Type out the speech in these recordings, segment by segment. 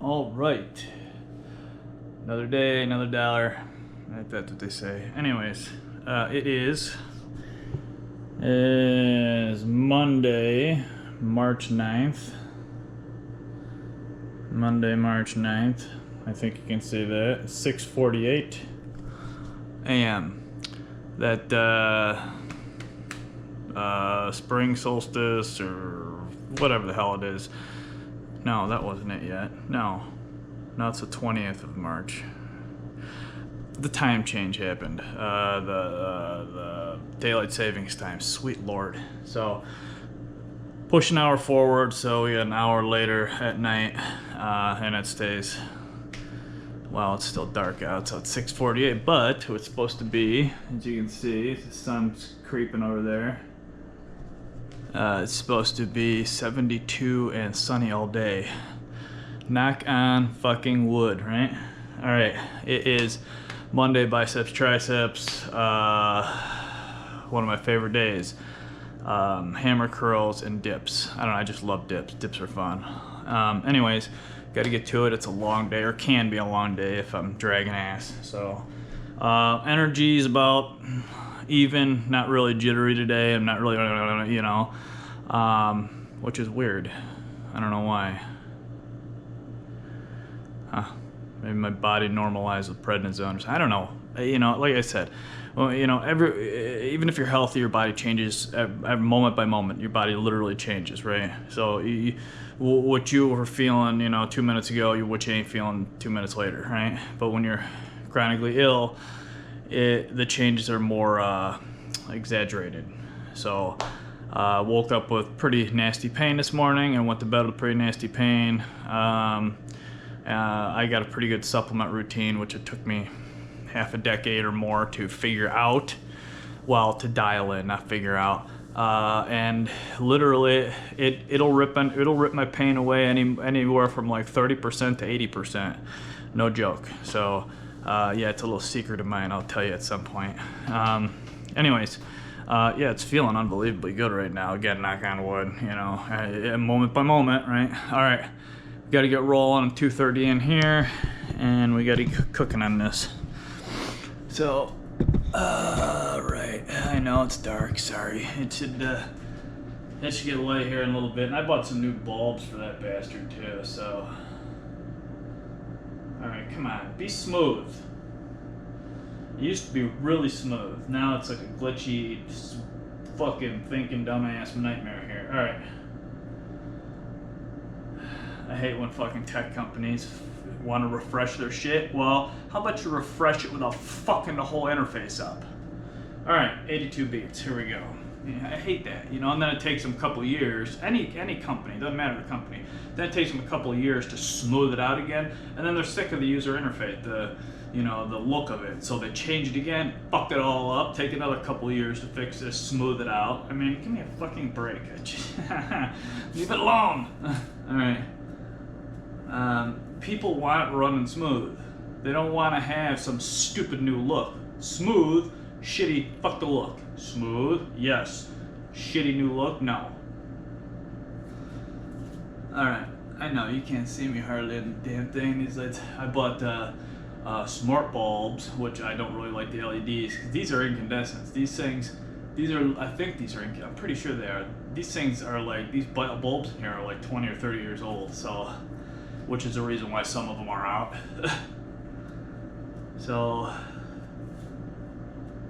All right. Another day, another dollar. I think that's what they say. Anyways, it is Monday, March 9th. Monday, March 9th. I think you can say that. 6:48 a.m. That spring solstice or whatever the hell it is. No, that wasn't it yet. No, it's the 20th of March. The time change happened. The daylight savings time. Sweet Lord. So push an hour forward, so we got an hour later at night, and it stays. Well, it's still dark out, so it's 6:48. But it's supposed to be, as you can see, the sun's creeping over there. It's supposed to be 72 and sunny all day. Knock on fucking wood, right? All right, it is Monday, biceps, triceps. One of my favorite days. Hammer curls and dips. I don't know, I just love dips. Dips are fun. Anyways, got to get to it. It's a long day, or can be a long day if I'm dragging ass. So, energy is about even, not really jittery today. I'm not really, which is weird. I don't know why. Maybe my body normalized with prednisone. I don't know. Like I said, well, even if you're healthy, your body changes moment by moment. Your body literally changes, right? So what you were feeling, 2 minutes ago, what you ain't feeling 2 minutes later, right? But when you're chronically ill, the changes are more exaggerated. So woke up with pretty nasty pain this morning and went to bed with pretty nasty pain. I got a pretty good supplement routine, which it took me half a decade or more to figure out. Well, to dial in, not figure out. And literally, it'll rip my pain away anywhere from like 30% to 80%. No joke. So yeah, it's a little secret of mine. I'll tell you at some point. Anyways, yeah, it's feeling unbelievably good right now. Again, knock on wood. Moment by moment, right? All right. Got to get rolling. 2:30 in here, and we got to get cooking on this. So, right. I know it's dark. Sorry. It should get light here in a little bit. And I bought some new bulbs for that bastard too. So, all right, come on, be smooth. It used to be really smooth. Now it's like a glitchy, fucking thinking dumbass nightmare here. All right. I hate when fucking tech companies want to refresh their shit. Well, how about you refresh it without fucking the whole interface up? All right, 82 beats. Here we go. Yeah, I hate that, and then it takes them a couple of years. Any company, doesn't matter the company. Then it takes them a couple of years to smooth it out again, and then they're sick of the user interface, the look of it. So they change it again, fucked it all up, take another couple of years to fix this, smooth it out. I mean, give me a fucking break. Leave it alone. All right. People want it running smooth. They don't want to have some stupid new look. Smooth, shitty, fuck the look. Smooth, yes. Shitty new look, no. Alright, I know, you can't see me hardly in the damn thing. I bought smart bulbs, which I don't really like the LEDs. These are incandescents. I think these are, I'm pretty sure they are. These things are like, these bulbs in here are like 20 or 30 years old, so, which is the reason why some of them are out. So,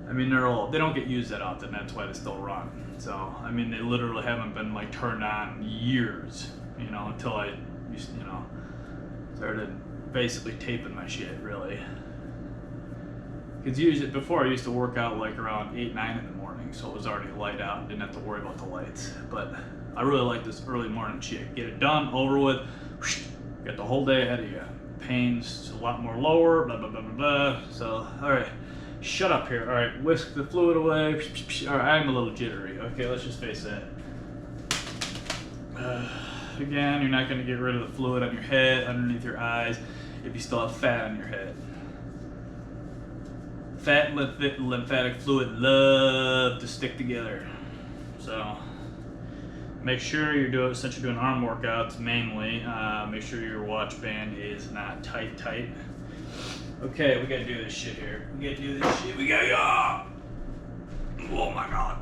I mean, they're old. They don't get used that often. That's why they still run. So, I mean, they literally haven't been like turned on years, until I, started basically taping my shit, really. Because usually, before I used to work out like around 8, 9 in the morning, so it was already light out and didn't have to worry about the lights. But I really like this early morning shit. Get it done, over with, get the whole day ahead of you. Pain's a lot more lower, blah, blah, blah, blah, blah. So, all right. Shut up here. All right, whisk the fluid away. All right, I'm a little jittery. Okay, let's just face that. Again, you're not going to get rid of the fluid on your head, underneath your eyes, if you still have fat on your head. Fat and lymphatic fluid love to stick together. So, Make sure you're doing, since you're doing arm workouts mainly, make sure your watch band is not tight. Okay, we gotta do this shit here. We gotta do this shit. We gotta go. Oh my god.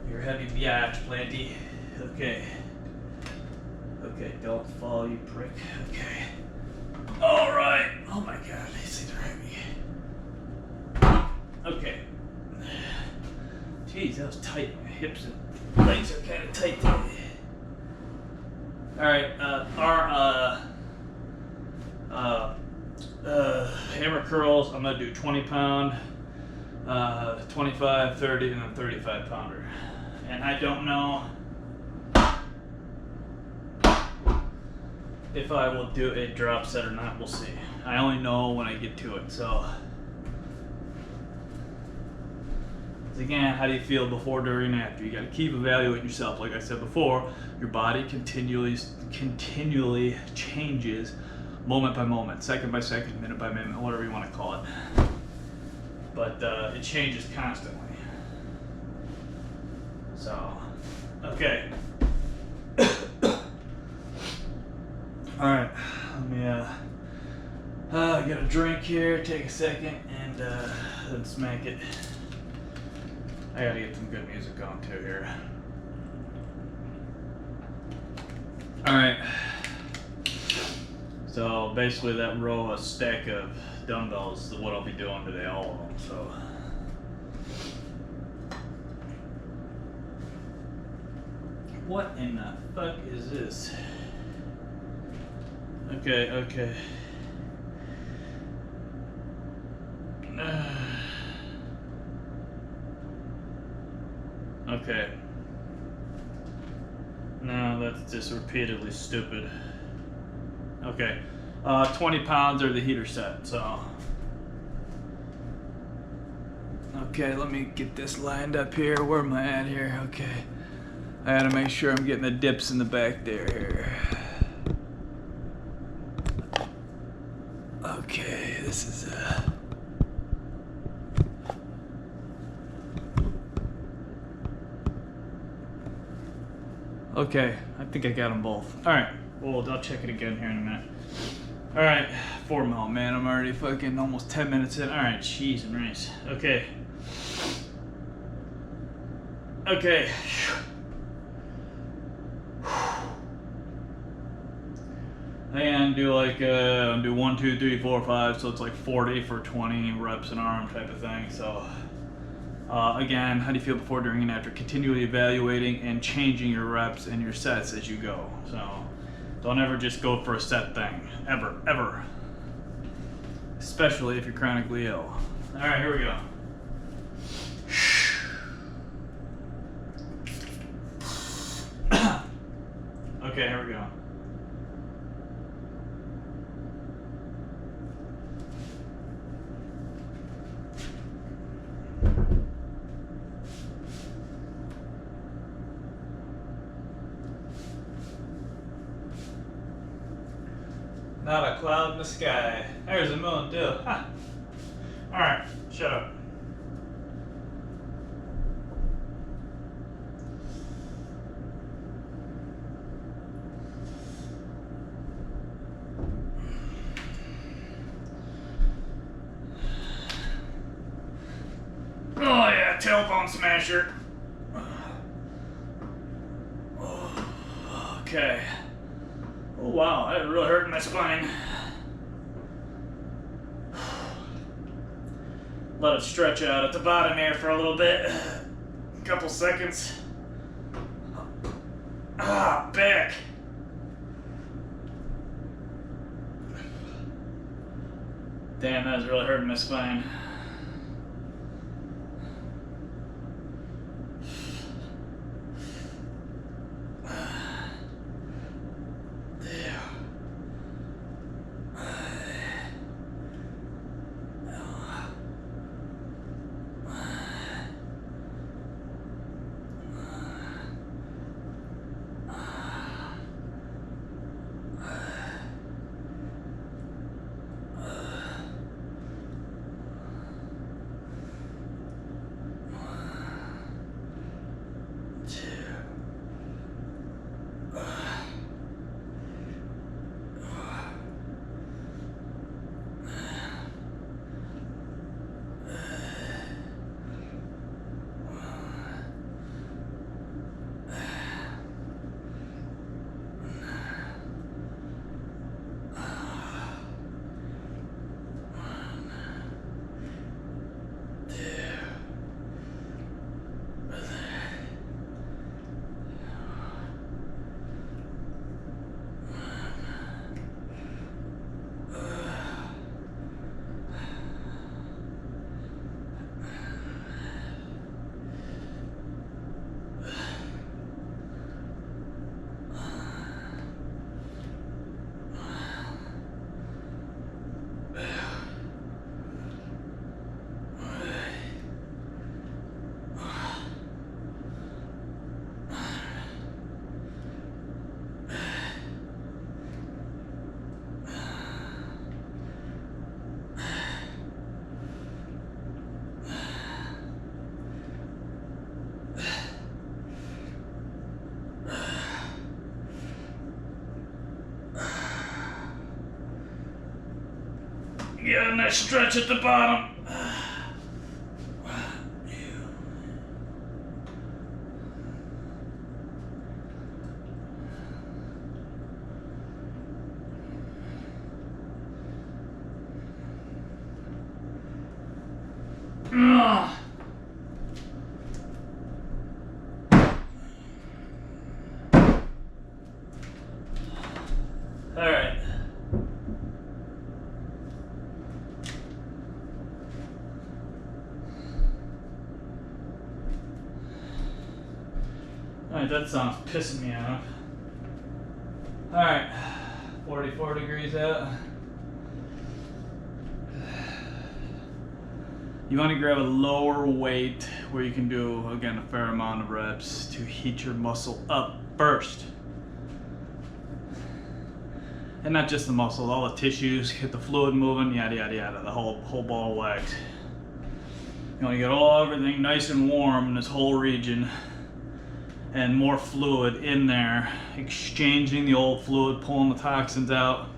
You're heavy biatch, Planty. Okay. Okay, don't fall, you prick. Okay. Alright. Oh my god, these things are heavy. Okay. Jeez, that was tight. My hips and legs are kind of tight today. Alright, hammer curls, I'm going to do 20 pound, 25, 30, and then 35 pounder. And I don't know if I will do a drop set or not, we'll see. I only know when I get to it, so. Again, how do you feel before, during, and after? You got to keep evaluating yourself. Like I said before, your body continually changes moment by moment, second by second, minute by minute, whatever you want to call it. But it changes constantly. So, okay. All right, let me get a drink here, take a second, and then smack it. I gotta get some good music on too here. Alright. So basically that row, a stack of dumbbells is what I'll be doing today, all of them. So what in the fuck is this? Okay. Okay. No, that's just repeatedly stupid. Okay. 20 pounds are the heater set, so. Okay, let me get this lined up here. Where am I at here? Okay. I gotta make sure I'm getting the dips in the back there here. Okay, this is okay, I think I got them both. Alright, well, I'll check it again here in a minute. Alright, 4 mil, man, I'm already fucking almost 10 minutes in. Alright, cheese and rice. Okay. Okay. And do like, do 1, 2, 3, 4, 5, so it's like 40 for 20 reps an arm type of thing, so. Again, how do you feel before, during, and after? Continually evaluating and changing your reps and your sets as you go. So don't ever just go for a set thing. Ever. Especially if you're chronically ill. Alright, here we go. Okay, here we go. Not a cloud in the sky. There's a moon too. Huh. Alright, shut up. Oh yeah, tailbone smasher. Okay. Oh wow, that really hurt my spine. Let it stretch out at the bottom here for a little bit. A couple seconds. Ah, back. Damn, that was really hurting my spine. Get a nice stretch at the bottom. Alright. Alright, that sounds pissing me off. Alright, 44 degrees out. You want to grab a lower weight where you can do, again, a fair amount of reps to heat your muscle up first. And not just the muscle, all the tissues, get the fluid moving, yada yada yada, the whole ball of wax. You want to get everything nice and warm in this whole region, and more fluid in there, exchanging the old fluid, pulling the toxins out.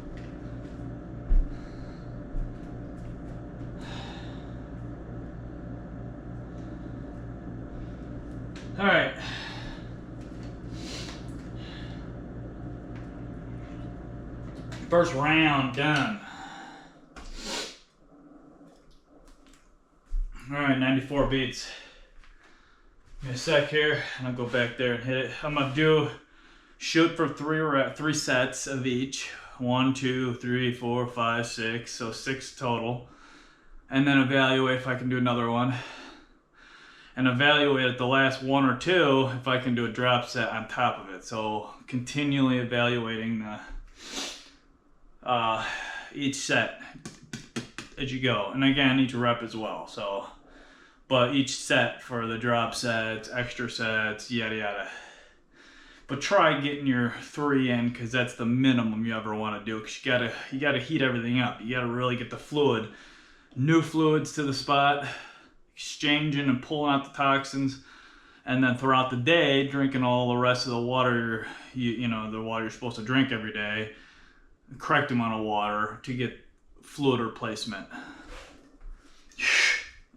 All right. First round done. All right, 94 beats. Give me a sec here, and I'll go back there and hit it. I'm gonna shoot for three sets of each. 1, 2, 3, 4, 5, 6. So 6 total. And then evaluate if I can do another one. And evaluate at the last 1 or 2 if I can do a drop set on top of it. So continually evaluating each set as you go, and again each rep as well. So, but each set for the drop sets, extra sets, yada yada. But try getting your 3 in, because that's the minimum you ever want to do. Because you gotta heat everything up. You gotta really get the fluid, new fluids to the spot, exchanging and pulling out the toxins, and then throughout the day drinking all the rest of the water the water you're supposed to drink every day, the correct amount of water to get fluid replacement.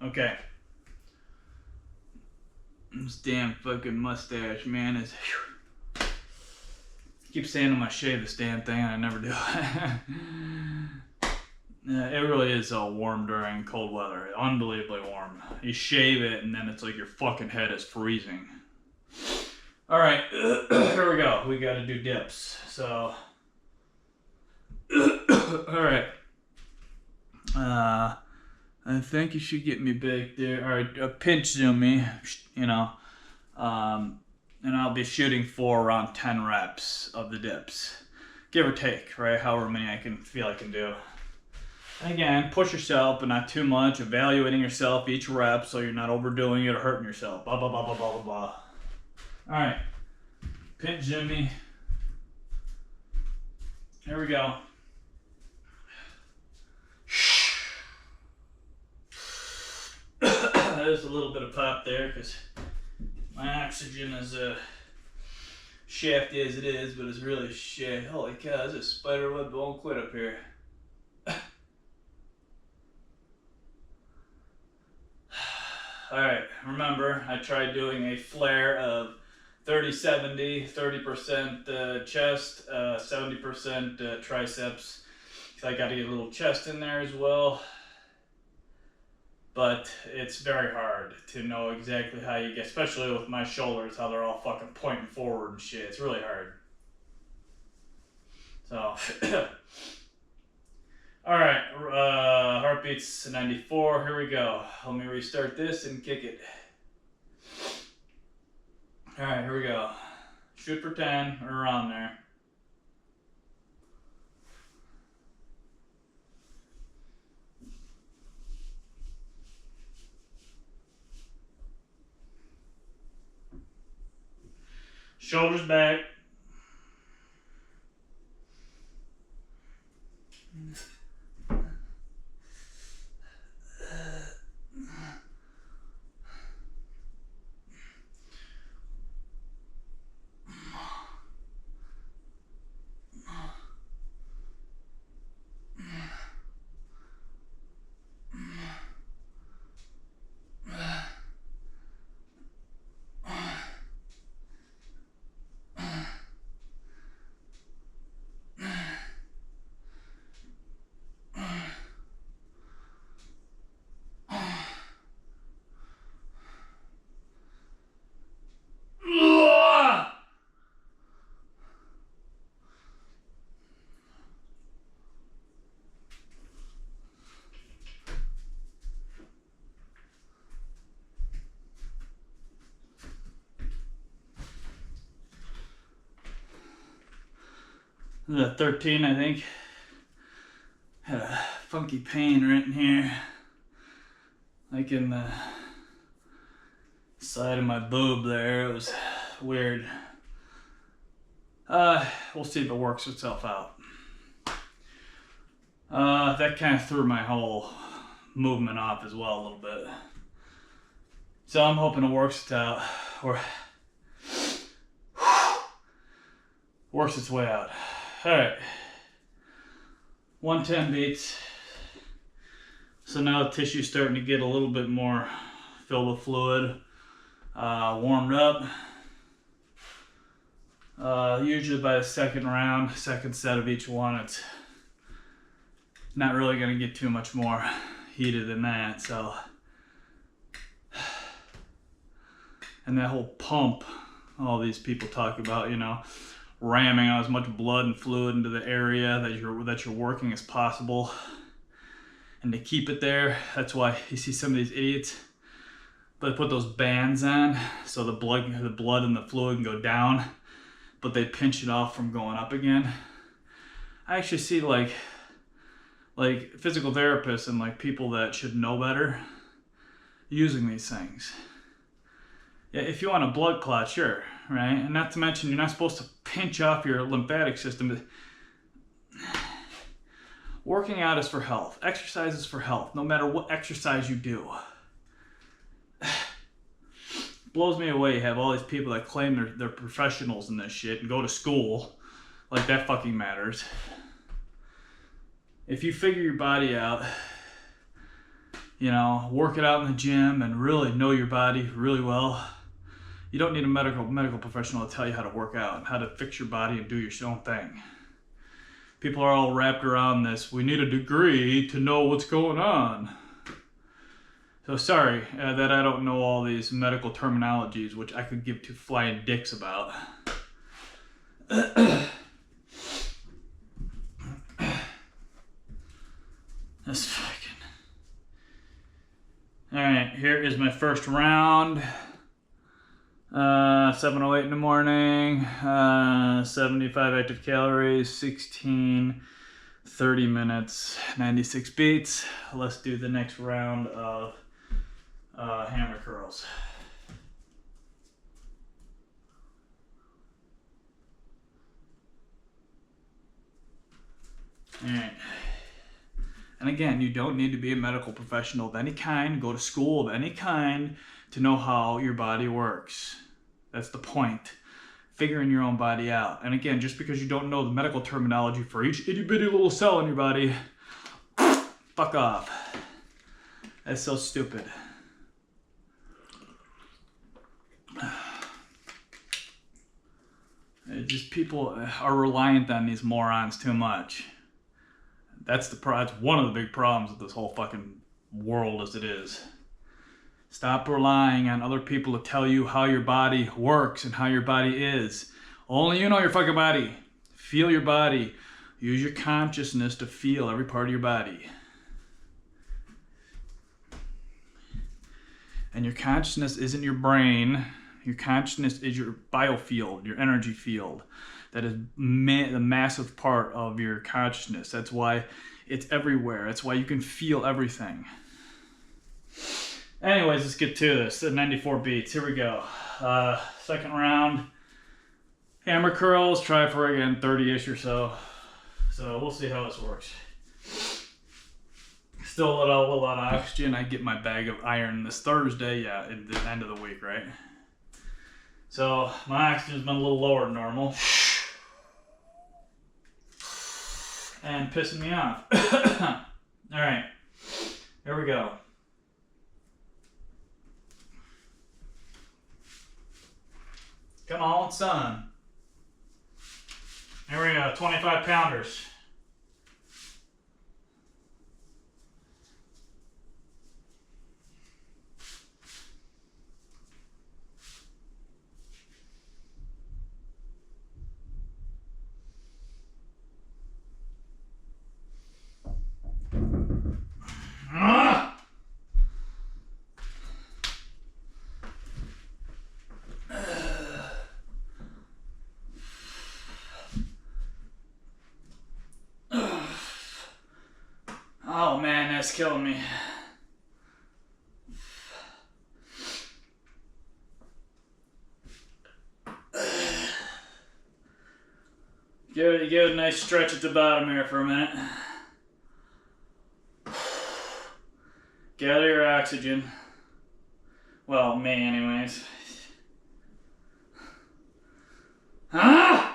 Okay. This damn fucking mustache, man, is. I keep saying I'm gonna shave this damn thing, and I never do. It really is warm during cold weather. Unbelievably warm. You shave it, and then it's like your fucking head is freezing. All right, here we go. We got to do dips. So, all right. I think you should get me back there. All right, pinch zoom me, and I'll be shooting for around 10 reps of the dips, give or take, right? However many I can do. And again, push yourself, but not too much. Evaluating yourself each rep so you're not overdoing it or hurting yourself. Blah blah blah blah blah blah blah. All right, pinch zoom me. Here we go. There's a little bit of pop there because my oxygen is shafty as it is, but it's really shit. Holy cow, there's a spider web that won't quit up here. Alright, remember, I tried doing a flare of 30-70, 30% chest, 70% triceps. I got to get a little chest in there as well. But it's very hard to know exactly how you get, especially with my shoulders, how they're all fucking pointing forward and shit. It's really hard. So, alright, heartbeats 94, here we go. Let me restart this and kick it. Alright, here we go. Shoot for 10 or around there. Shoulders back. The 13, I think. Had a funky pain right in here. Like in the side of my boob there. It was weird. We'll see if it works itself out. That kind of threw my whole movement off as well a little bit. So I'm hoping it works it out, or works its way out. All right, 110 beats. So now the tissue's starting to get a little bit more filled with fluid, warmed up. Usually by the second round, second set of each one, it's not really gonna get too much more heated than that. So, and that whole pump, all these people talk about, you know, ramming out as much blood and fluid into the area that you're working as possible, and to keep it there. That's why you see some of these idiots, but they put those bands on so the blood and the fluid can go down, but they pinch it off from going up again. I actually see like physical therapists and like people that should know better using these things. Yeah, if you want a blood clot, sure, right? And not to mention, you're not supposed to pinch off your lymphatic system. Working out is for health. Exercise is for health, no matter what exercise you do. Blows me away. You have all these people that claim they're professionals in this shit and go to school. Like that fucking matters. If you figure your body out, you know, work it out in the gym and really know your body really well, you don't need a medical professional to tell you how to work out and how to fix your body and do your own thing. People are all wrapped around this. We need a degree to know what's going on. So sorry that I don't know all these medical terminologies, which I could give two flying dicks about. That's fucking... Alright, here is my first round. 7:08 in the morning, 75 active calories, 16, 30 minutes, 96 beats. Let's do the next round of hammer curls. All right. And again, you don't need to be a medical professional of any kind, go to school of any kind to know how your body works. That's the point. Figuring your own body out. And again, just because you don't know the medical terminology for each itty bitty little cell in your body, fuck off. That's so stupid. Just people are reliant on these morons too much. That's one of the big problems with this whole fucking world as it is. Stop relying on other people to tell you how your body works and how your body is. Only you know your fucking body. Feel your body. Use your consciousness to feel every part of your body. And your consciousness isn't your brain. Your consciousness is your biofield, your energy field. That is the massive part of your consciousness. That's why it's everywhere. That's why you can feel everything. Anyways, let's get to this. 94 beats. Here we go. Second round. Hammer curls. Try for, again, 30-ish or so. So we'll see how this works. Still a lot of oxygen. I get my bag of iron this Thursday. Yeah, at the end of the week, right? So my oxygen's been a little lower than normal. And pissing me off. All right, here we go. Come on, son. Here we go, 25 pounders. ass killing me. Give it a nice stretch at the bottom here for a minute. Gather your oxygen. Well, me anyways. Ah!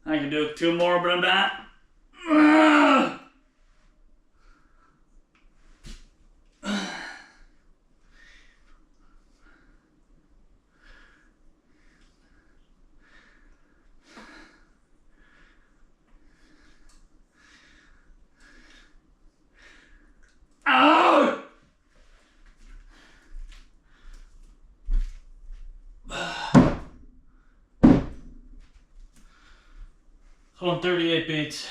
I can do 2 more, but I'm not. Oh! 138 beats.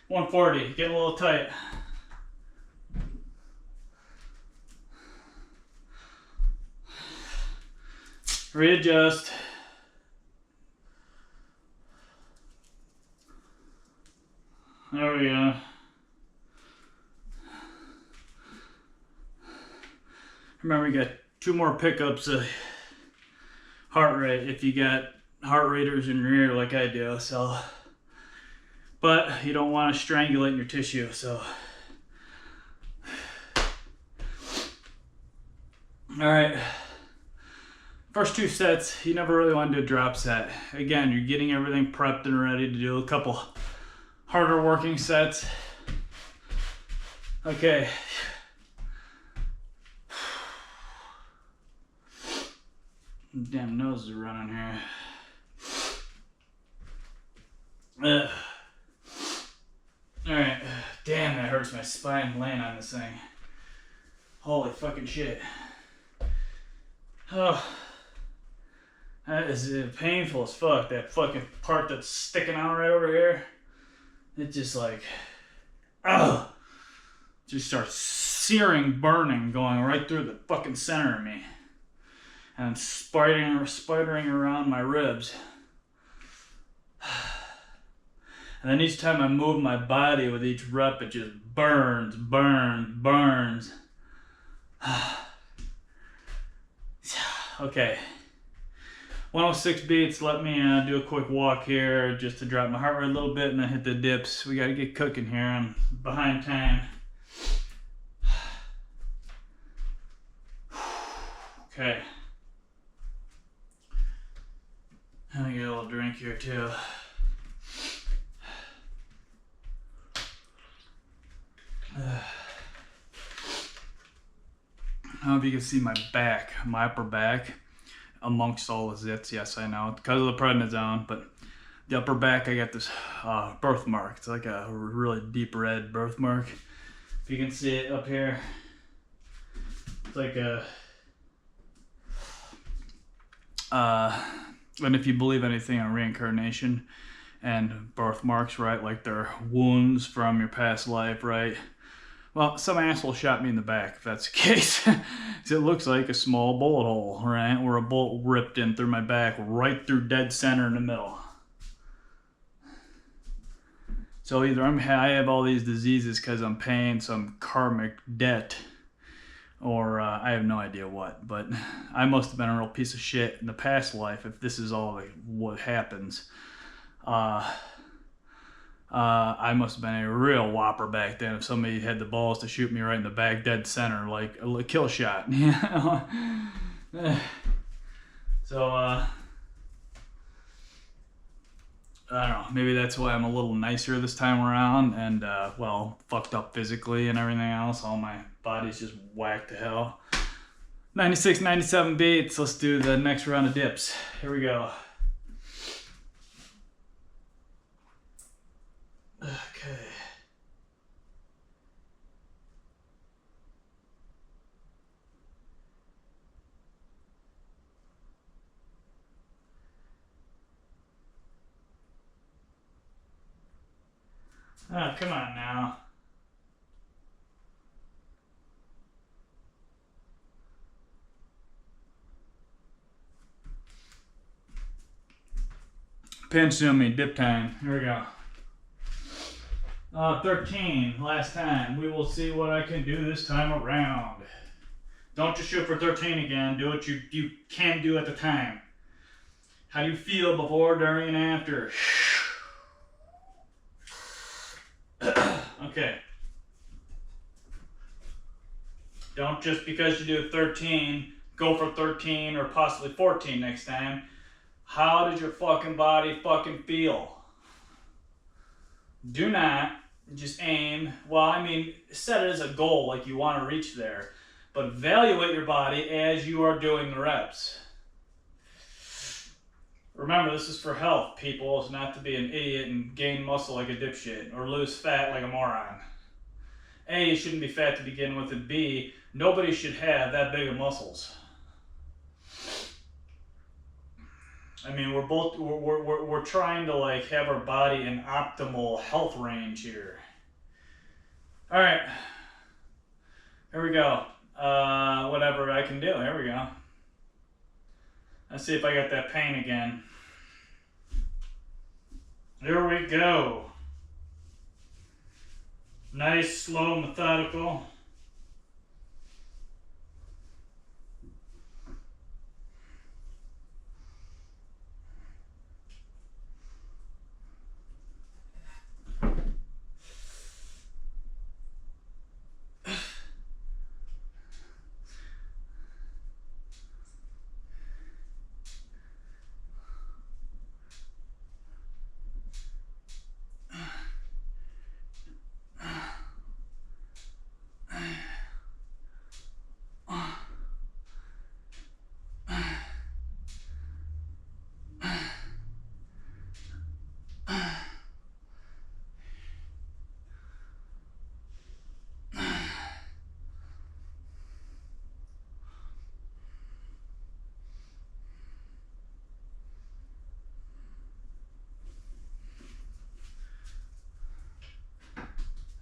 140, getting a little tight. Readjust. There we go. Remember, you got 2 more pickups of heart rate if you got heart raters in your ear like I do, so. But you don't want to strangulate your tissue, so. Alright. First 2 sets, you never really want to do a drop set. Again, you're getting everything prepped and ready to do a couple harder working sets. Okay. Damn nose is running here. Alright. Damn, that hurts my spine laying on this thing. Holy fucking shit. Oh. That is painful as fuck. That fucking part that's sticking out right over here. It just like, oh, just starts searing, burning, going right through the fucking center of me. And spidering around my ribs. And then each time I move my body with each rep, it just burns. 'Kay. 106 beats. Let me do a quick walk here just to drop my heart rate a little bit and then hit the dips. We got to get cooking here. I'm behind time. Okay. Let me get a little drink here too. I don't know if you can see my back, my upper back, amongst all the zits. Yes, I know, because of the prednisone, but the upper back, I got this birthmark. It's like a really deep red birthmark. If you can see it up here, it's like a, and if you believe anything on reincarnation and birthmarks, right, like they're wounds from your past life, right? Well, some asshole shot me in the back, if that's the case. 'Cause it looks like a small bullet hole, right? Where a bullet ripped in through my back, right through dead center in the middle. So either I have all these diseases because I'm paying some karmic debt, or I have no idea what. But I must have been a real piece of shit in the past life if this is all what happens. I must have been a real whopper back then if somebody had the balls to shoot me right in the back, dead center, like a kill shot. So, I don't know, maybe that's why I'm a little nicer this time around and, well, fucked up physically and everything else. All my body's just whacked to hell. 96, 97 beats. Let's do the next round of dips. Here we go. Okay. Oh, come on now. Pinch to me, dip time. Here we go. 13, last time. We will see what I can do this time around. Don't just shoot for 13 again. Do what you can do at the time. How do you feel before, during, and after? Okay. Don't just because you do 13, go for 13 or possibly 14 next time. How does your fucking body fucking feel? Do not just aim. Well, I mean, set it as a goal, like you want to reach there. But evaluate your body as you are doing the reps. Remember, this is for health, people. It's not to be an idiot and gain muscle like a dipshit or lose fat like a moron. A, you shouldn't be fat to begin with, and B, nobody should have that big of muscles. I mean, we're trying to like have our body in optimal health range here. All right, here we go. Whatever I can do. Here we go. Let's see if I got that pain again. Here we go. Nice, slow, methodical.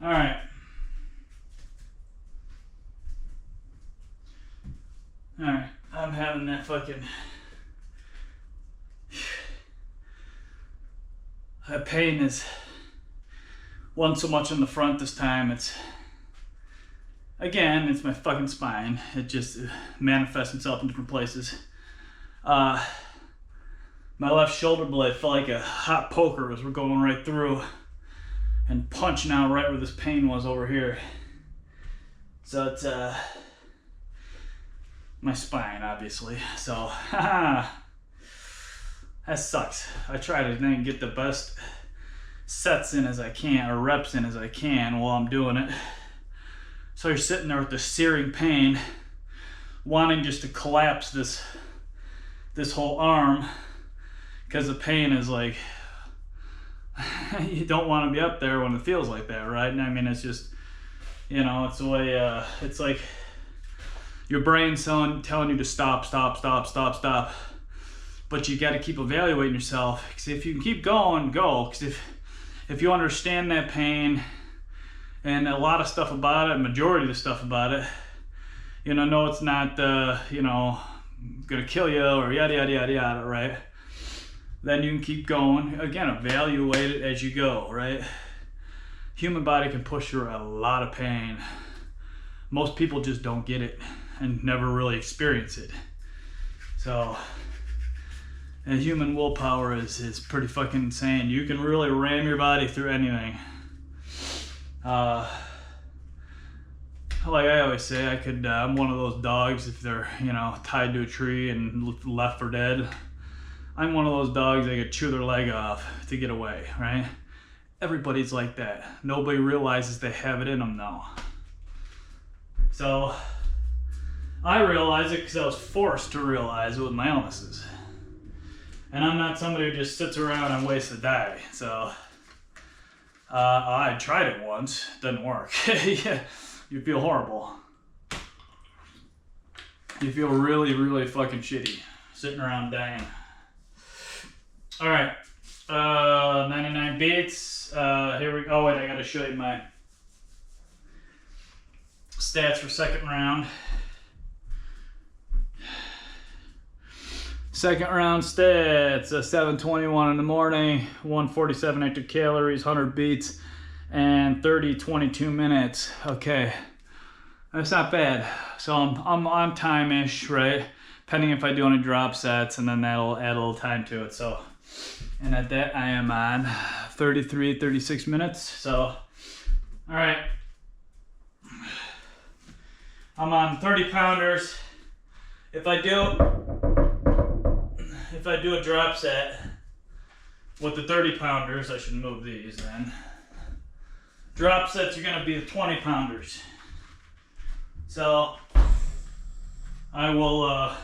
All right. All right. I'm having that fucking that pain is wasn't so much in the front this time. It's my fucking spine. It just manifests itself in different places. My left shoulder blade felt like a hot poker was going right through and punching out right where this pain was over here. So it's my spine, obviously. So that sucks. I try to then get the best sets in as I can, or reps in as I can while I'm doing it. So you're sitting there with the searing pain, wanting just to collapse this whole arm, because the pain is like, you don't want to be up there when it feels like that, right? And I mean, it's just, it's the way, it's like your brain's telling you to stop. But you got to keep evaluating yourself, because if you can keep going, go. Because if you understand that pain And a lot of stuff about it, majority of the stuff about it, you know, no, it's not, you know, gonna kill you or yada, yada, yada, yada, right? Then you can keep going. Again, evaluate it as you go, right? Human body can push through a lot of pain. Most people just don't get it and never really experience it. So, and human willpower is pretty fucking insane. You can really ram your body through anything. Like I always say, I'm one of those dogs, if they're, you know, tied to a tree and left for dead. I'm one of those dogs that could chew their leg off to get away, right? Everybody's like that. Nobody realizes they have it in them though. So I realize it because I was forced to realize it with my illnesses. And I'm not somebody who just sits around and waits to die. So I tried it once, didn't work. Yeah, you feel horrible. You feel really, really fucking shitty sitting around dying. All right, 99 beats. Here we go. Oh wait, I gotta show you my stats for second round. Second round stats, 7:21 in the morning, 147 extra calories, 100 beats, and 22 minutes. Okay, that's not bad. So I'm on time-ish, right? Depending if I do any drop sets, and then that'll add a little time to it. So, and at that I am on 36 minutes. So, all right. I'm on 30 pounders. If I do a drop set with the 30 pounders, I should move these then. Drop sets are gonna be the 20 pounders. So I will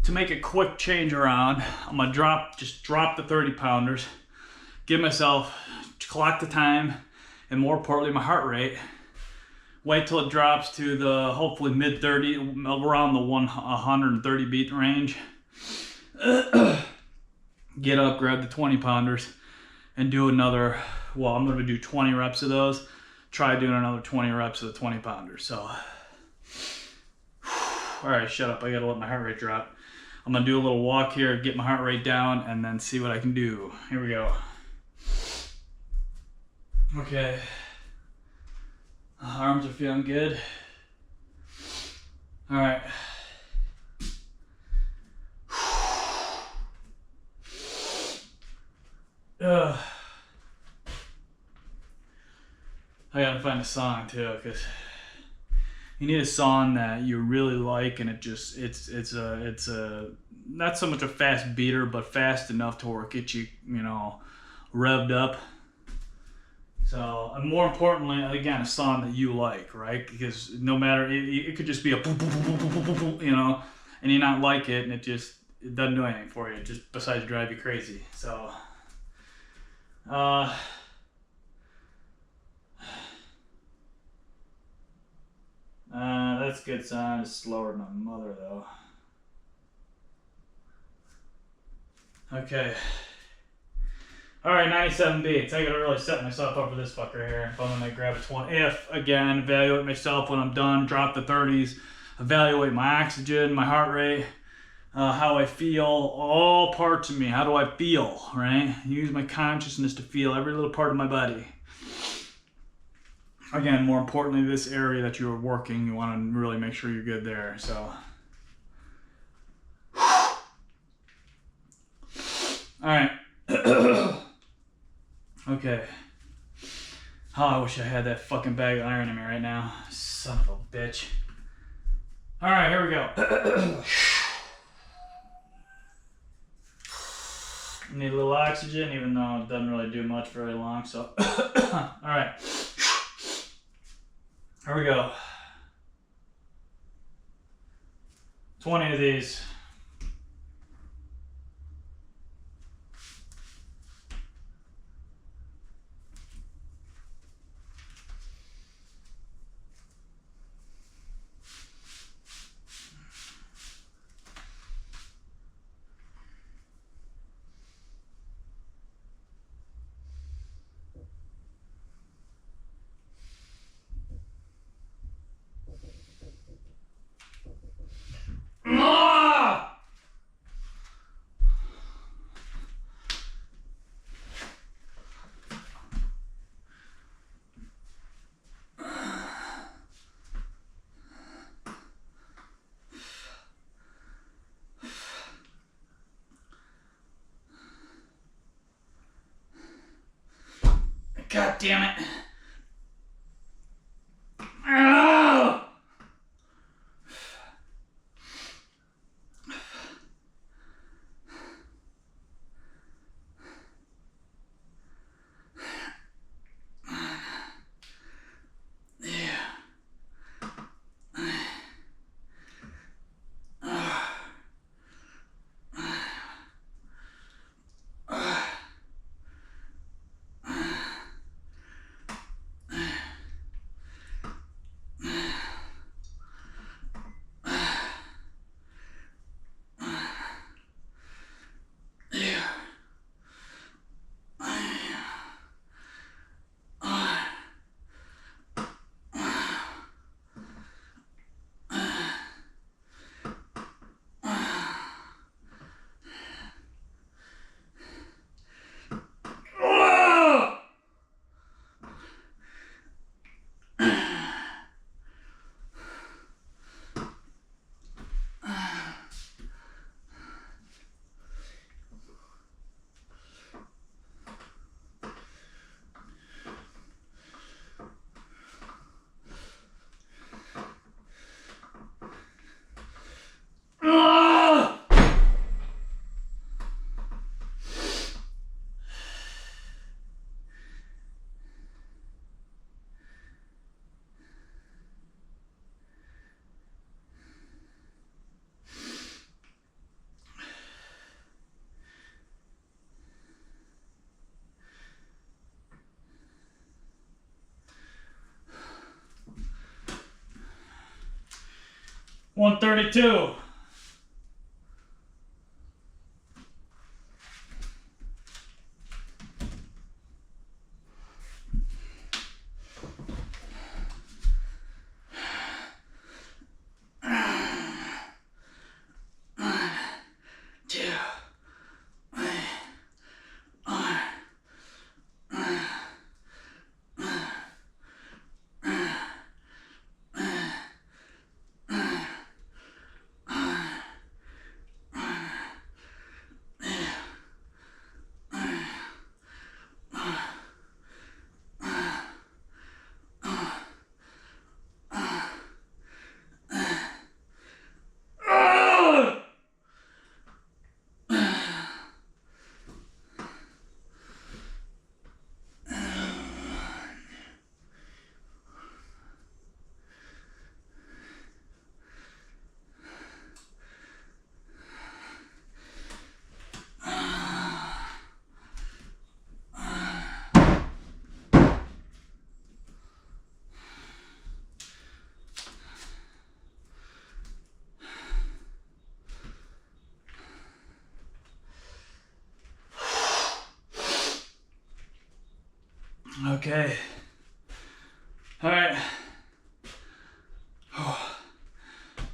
to make a quick change around, I'm gonna just drop the 30 pounders, give myself, clock the time, and more importantly, my heart rate. Wait till it drops to the hopefully mid 30, around the 130 beat range. Get up, grab the 20 pounders, and do another, well, I'm gonna do 20 reps of those. Try doing another 20 reps of the 20 pounders. So, all right, shut up. I gotta let my heart rate drop. I'm gonna do a little walk here, get my heart rate down, and then see what I can do. Here we go. Okay. Arms are feeling good. All right. I gotta find a song too, because you need a song that you really like, and it's a not so much a fast beater, but fast enough to where it gets you, you know, revved up. So, and more importantly, again, a song that you like, right? Because no matter, it could just be a boom, boom, boom, boom, boom, boom, boom, you know, and you not like it, and it doesn't do anything for you, just besides drive you crazy. So, that's a good song. It's slower than my mother, though. Okay. All right, 97 beats. I gotta really set myself up for this fucker here. If I'm gonna grab a 20. If, again, evaluate myself when I'm done, drop the 30s, evaluate my oxygen, my heart rate, how I feel, all parts of me. How do I feel, right? Use my consciousness to feel every little part of my body. Again, more importantly, this area that you're working, you wanna really make sure you're good there, so. All right. Okay. Oh, I wish I had that fucking bag of iron in me right now. Son of a bitch. All right, here we go. Need a little oxygen, even though it doesn't really do much very long, so. All right. Here we go. 20 of these. God damn it. Oh! $132. Okay. All right.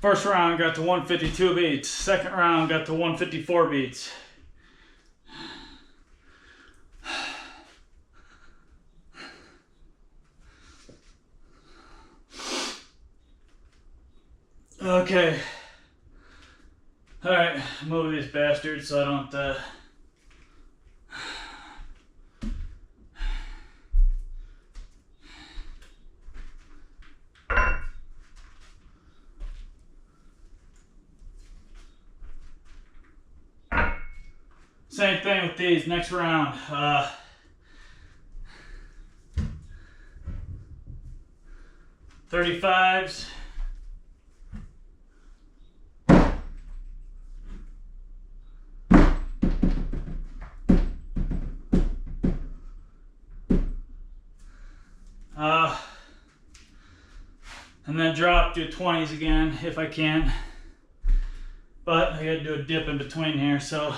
First round got to 152 beats. Second round got to 154 beats. Okay. All right, move these bastards so I don't. Same thing with these. Next round. 35s. And then drop to 20s again if I can. But I gotta do a dip in between here, so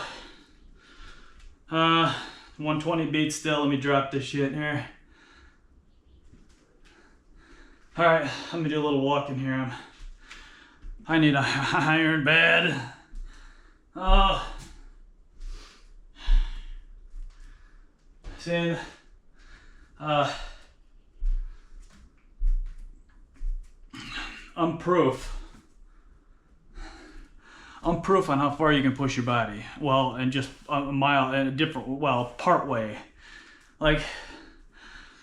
120 beats still. Let me drop this shit here. All right, let me do a little walking here. I need a iron bed. Oh, see, I'm proof on how far you can push your body. Well, and just a mile and a different, well, part way. Like,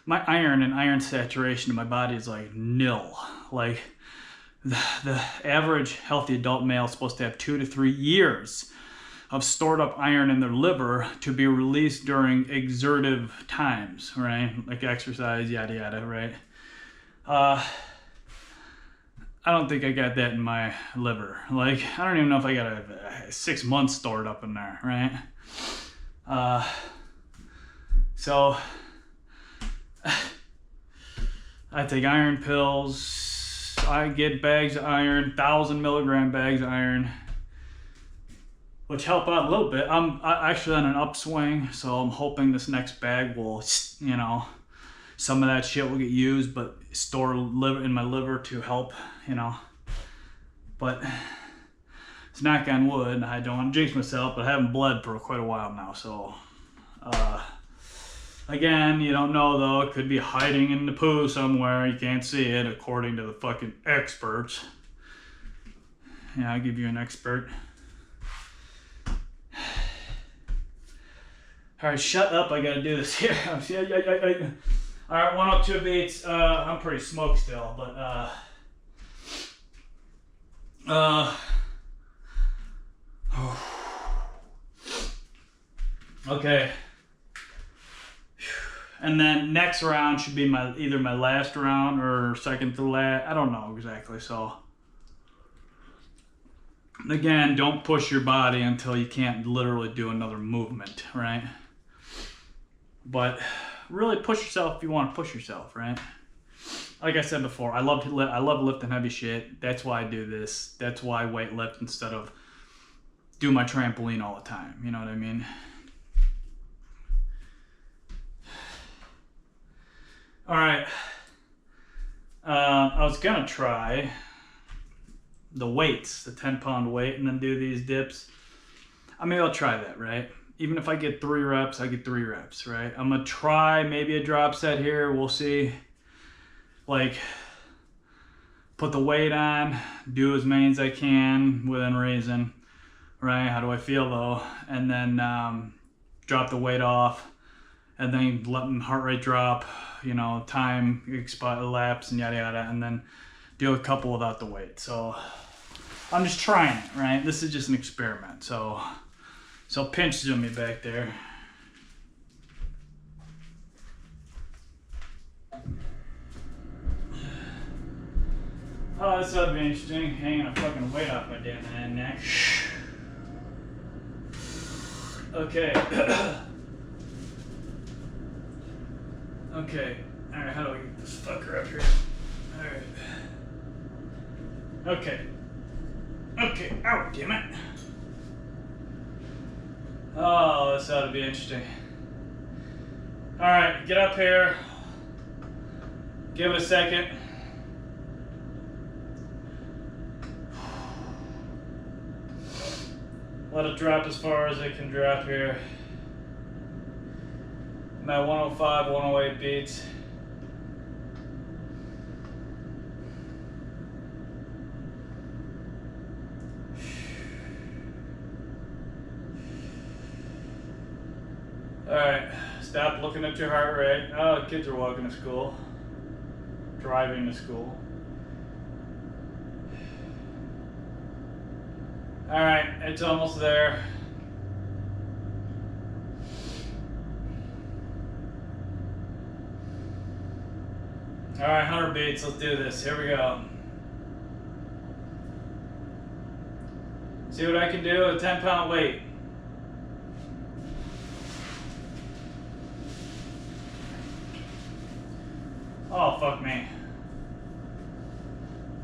my iron and iron saturation in my body is like nil. Like the average healthy adult male is supposed to have 2 to 3 years of stored up iron in their liver to be released during exertive times, right? Like exercise, yada yada, right? I don't think I got that in my liver. Like, I don't even know if I got a 6 months stored up in there, right? So I take iron pills. I get bags of iron, 1,000 milligram bags of iron, which help out a little bit. I'm actually on an upswing, so I'm hoping this next bag will, you know, some of that shit will get used, but store in my liver to help, you know. But it's knock on wood. I don't want to jinx myself, but I haven't bled for quite a while now, so again, you don't know though. It could be hiding in the poo somewhere. You can't see it, according to the fucking experts. Yeah, I'll give you an expert. All right, shut up. I gotta do this here. All right, 102 beats. I'm pretty smoked still, but okay. And then next round should be either my last round or second to last. I don't know exactly. So again, don't push your body until you can't literally do another movement, right? But really push yourself if you want to push yourself, right? Like I said before, I love lifting heavy shit. That's why I do this. That's why I weight lift instead of do my trampoline all the time. You know what I mean? All right. I was gonna try the weights, the 10-pound weight, and then do these dips. I mean, I'll try that, right? Even if I get 3 reps, I get 3 reps, right? I'm gonna try maybe a drop set here. We'll see. Like, put the weight on, do as many as I can within reason, right? How do I feel though? And then drop the weight off, and then let my heart rate drop, you know, time elapse and yada yada, and then do a couple without the weight. So I'm just trying it, right? This is just an experiment. So pinch zoom me back there. Oh, this ought to be interesting. Hanging a fucking weight off my damn neck. Okay. Okay. Alright, how do I get this fucker up here? Alright. Okay. Okay. Ow, damn it. Oh, this ought to be interesting. Alright, get up here. Give it a second. Let it drop as far as it can drop here. I'm at 105, 108 beats. Alright, stop looking at your heart rate. Oh, the kids are walking to school. Driving to school. Alright, it's almost there. Alright, 100 beats, let's do this. Here we go. See what I can do with a 10-pound weight. Oh, fuck me.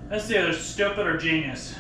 Let's see if they're stupid or genius.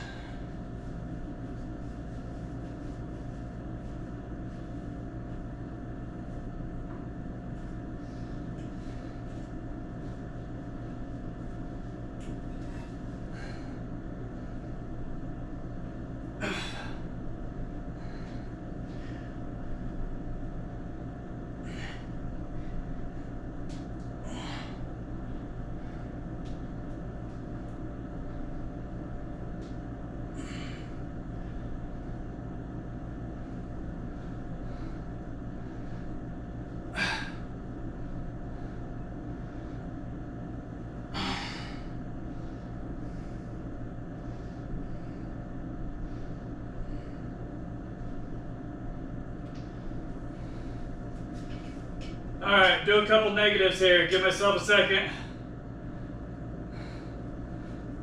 Alright, do a couple negatives here. Give myself a second.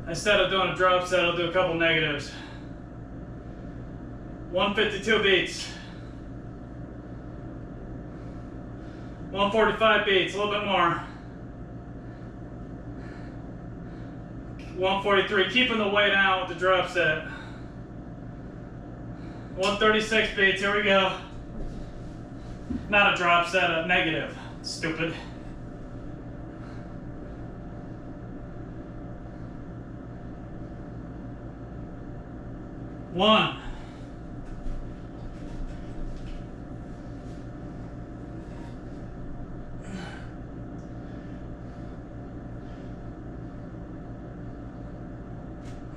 Instead of doing a drop set, I'll do a couple negatives. 152 beats. 145 beats, a little bit more. 143, keeping the weight out with the drop set. 136 beats, here we go. Not a drop set, a negative. Stupid. One.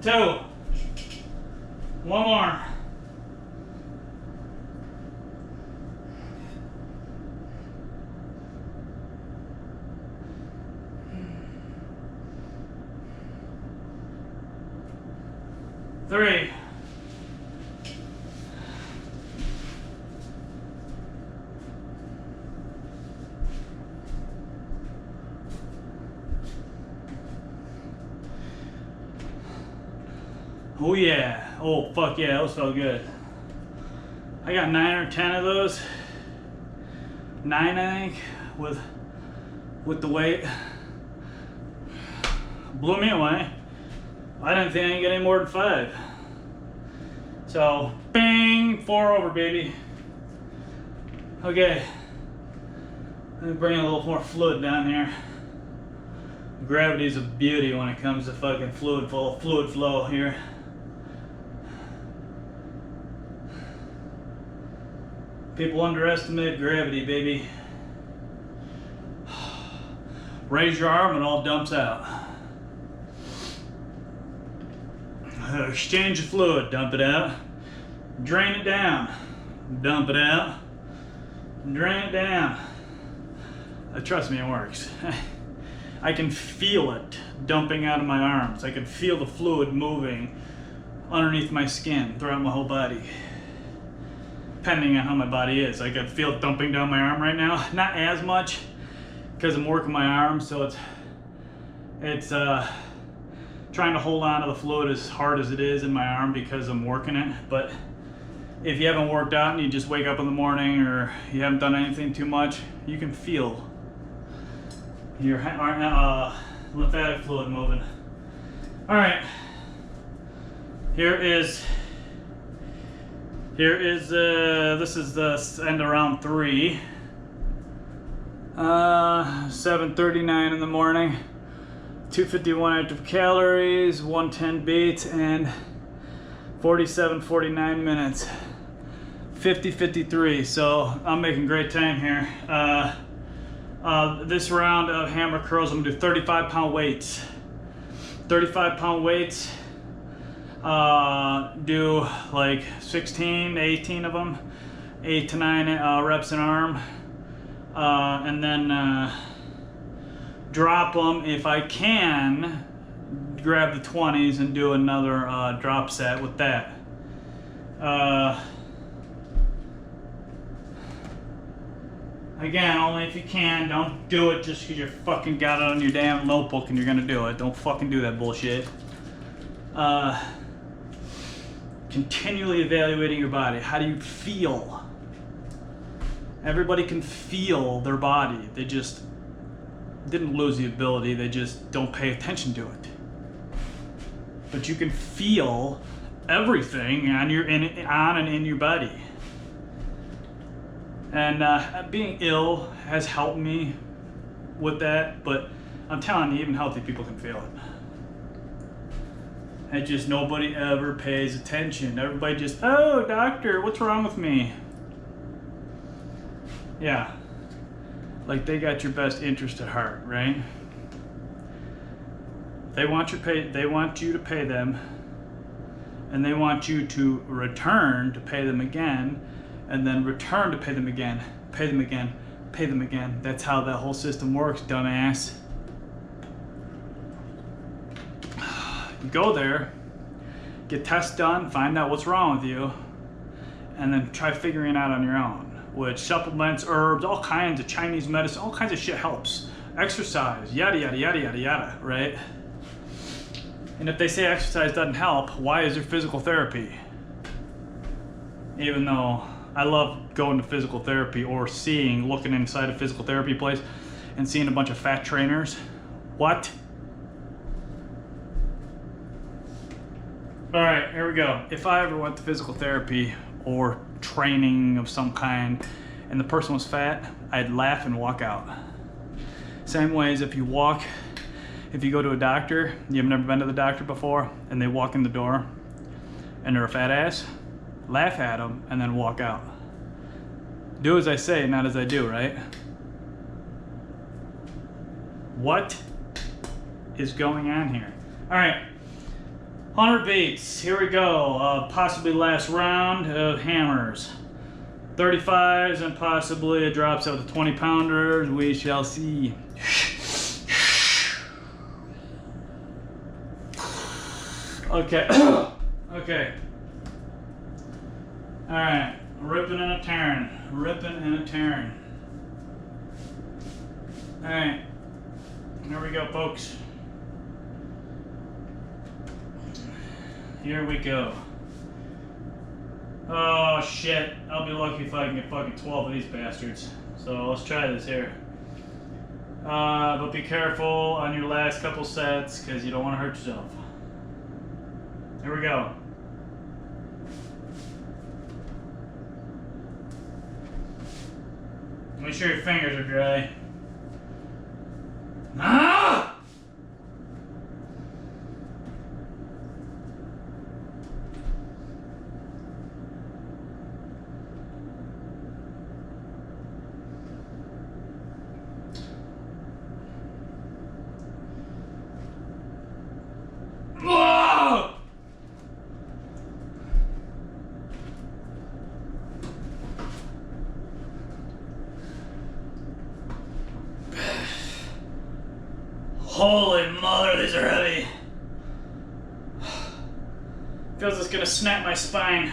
Two. One more. Three. Oh yeah. Oh fuck yeah, those felt good. I got 9 or 10 of those. 9 I think with the weight. Blew me away. I didn't think I could get any more than 5. So bang, 4 over baby. Okay. Let me bring a little more fluid down here. Gravity's a beauty when it comes to fucking fluid flow here. People underestimate gravity, baby. Raise your arm and it all dumps out. Exchange of fluid, dump it out. Drain it down, dump it out. Drain it down. Trust me, it works. I can feel it dumping out of my arms. I can feel the fluid moving underneath my skin throughout my whole body. Depending on how my body is. I can feel it dumping down my arm right now. Not as much because I'm working my arm, so it's trying to hold on to the fluid as hard as it is in my arm because I'm working it. But if you haven't worked out and you just wake up in the morning or you haven't done anything too much, you can feel your lymphatic fluid moving. All right, here is this is the end of round 3. 7:39 in the morning. 251 active calories, 110 beats, and 47-49 minutes. 50-53. So I'm making great time here. This round of hammer curls, I'm gonna do 35-pound weights. 35-pound weights. Do like 16 to 18 of them, 8 to 9 reps an arm, and then drop them if I can. Grab the 20s and do another drop set with that. Again, only if you can. Don't do it just because you fucking got it on your damn notebook and you're gonna do it. Don't fucking do that bullshit. Continually evaluating your body. How do you feel? Everybody can feel their body. They just didn't lose the ability. They just don't pay attention to it. But you can feel everything on and in your body. And being ill has helped me with that. But I'm telling you, even healthy people can feel it. And just nobody ever pays attention. Everybody just, oh, doctor, what's wrong with me? Yeah. Like they got your best interest at heart, right? They want you to pay them, and they want you to return to pay them again, and then return to pay them again, pay them again, pay them again. That's how that whole system works, dumbass. Go there, get tests done, find out what's wrong with you, and then try figuring it out on your own. which supplements, herbs, all kinds of Chinese medicine, all kinds of shit helps. Exercise, yada, yada, yada, yada, yada, right? And if they say exercise doesn't help, why is there physical therapy? Even though I love going to physical therapy or looking inside a physical therapy place and seeing a bunch of fat trainers. What? All right, here we go. If I ever went to physical therapy or training of some kind and the person was fat, I'd laugh and walk out. Same way as if you go to a doctor, you've never been to the doctor before, and they walk in the door and they're a fat ass, laugh at them and then walk out. Do as I say, not as I do, right? What is going on here? All right. 100 beats, here we go, possibly last round of hammers. 35s and possibly it drops out to 20 pounders, we shall see. Okay, okay. All right, ripping and a tearing, ripping and a tearing. All right, here we go, folks. Here we go. Oh shit, I'll be lucky if I can get fucking 12 of these bastards. So let's try this here. But be careful on your last couple sets because you don't want to hurt yourself. Here we go. Make sure your fingers are dry. Ah! Whoa! Holy mother, these are heavy. Feels it's gonna snap my spine.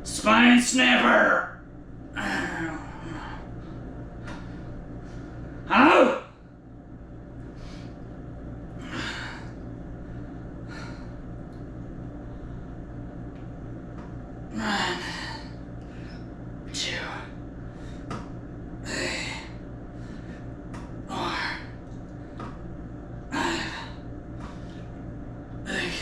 Spine snapper! Ow! One, two, three, four, five, six,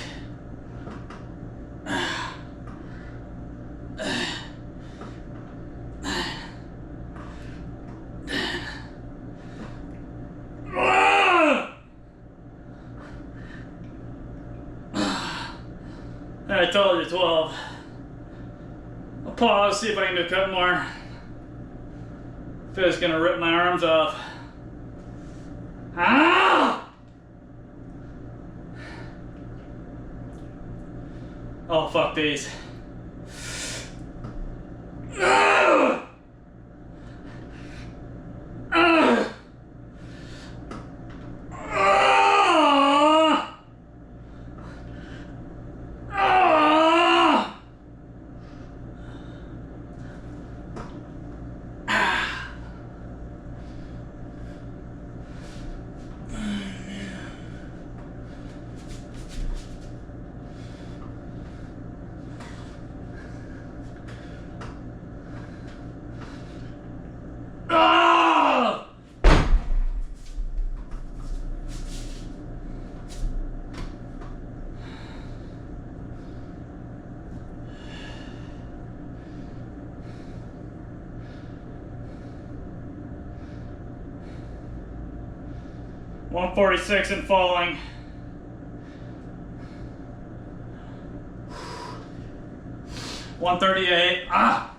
I told you 12. I'll pause, see if I can do a couple more. I feel it's gonna rip my arms off. Ah! Oh, fuck these. Ah! Ah! Ah! 146 and falling. $138. Ah!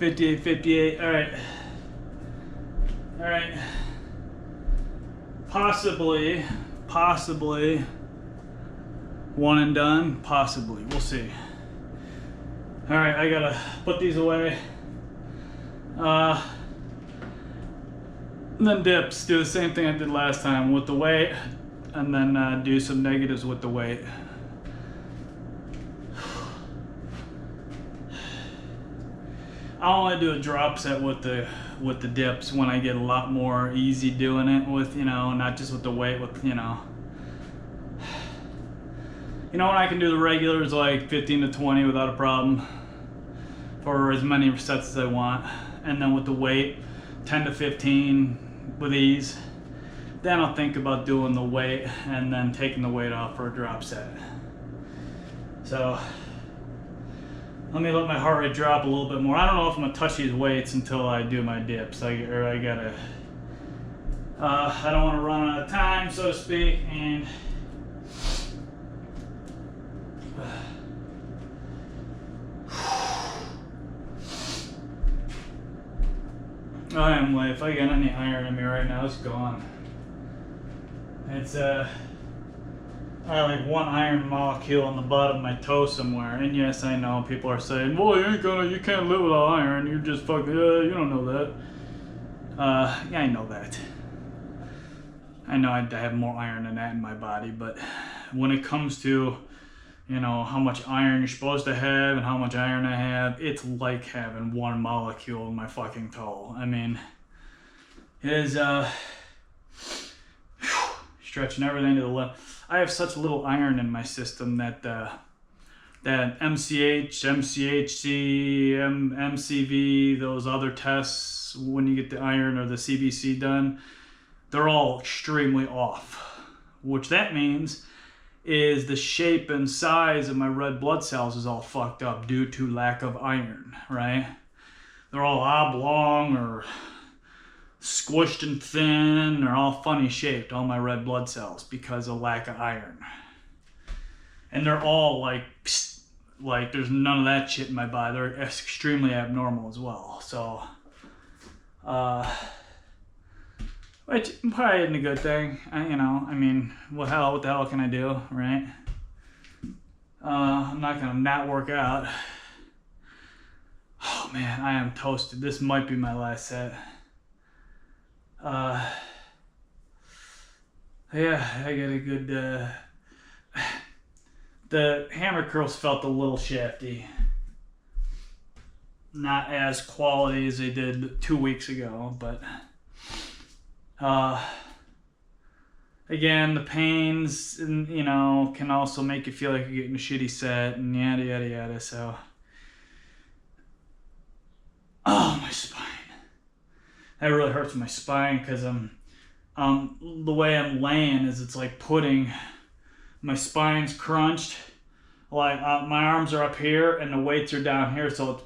58, 58. All right. All right. Possibly one and done. Possibly. We'll see. All right. I gotta put these away. And then dips. Do the same thing I did last time with the weight, and then do some negatives with the weight. I only do a drop set with the dips when I get a lot more easy doing it with, you know, not just with the weight, with, you know. You know, when I can do the regulars like 15 to 20 without a problem for as many sets as I want, and then with the weight 10 to 15 with ease, then I'll think about doing the weight and then taking the weight off for a drop set. So let me let my heart rate drop a little bit more. I don't know if I'm gonna touch these weights until I do my dips. I gotta, I don't wanna run out of time, so to speak, and I am late. If I get any iron in me right now, it's gone. It's I have like one iron molecule on the bottom of my toe somewhere, and yes, I know people are saying, "Well, you can't live without iron. You're just fucking, you don't know that." Yeah, I know that. I know I have more iron than that in my body, but when it comes to, you know, how much iron you're supposed to have and how much iron I have, it's like having one molecule in my fucking toe. I mean, it is stretching everything to the left. I have such little iron in my system that that MCH, MCHC, MCV, those other tests when you get the iron or the CBC done, they're all extremely off. Which that means is the shape and size of my red blood cells is all fucked up due to lack of iron, right? They're all oblong or squished and thin. They're all funny shaped, all my red blood cells, because of lack of iron. And they're all like there's none of that shit in my body. They're extremely abnormal as well. So, which probably isn't a good thing. You know, I mean, what the hell can I do, right? I'm not gonna not work out. Oh man, I am toasted. This might be my last set. Yeah, I got a good, the hammer curls felt a little shafty. Not as quality as they did 2 weeks ago, but, again, the pains, and, you know, can also make you feel like you're getting a shitty set, and yada, yada, yada, so. Oh, my spine. That really hurts my spine because the way I'm laying is it's like putting my spine's crunched, like my arms are up here and the weights are down here, so it's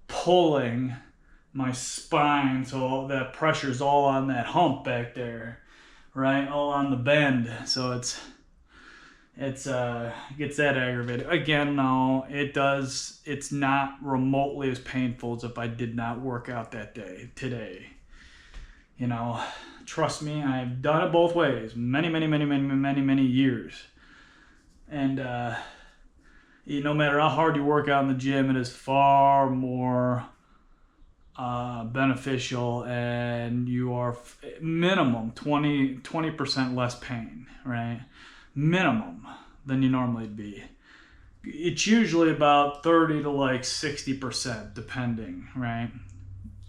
pulling my spine, so that pressure's all on that hump back there, right? All on the bend, so it gets that aggravated. Again, no, it's not remotely as painful as if I did not work out that day, today. You know, trust me, I've done it both ways, many years. And, no matter how hard you work out in the gym, it is far more beneficial, and you are minimum 20% less pain, right? Minimum than you normally be. It's usually about 30 to like 60%, depending, right?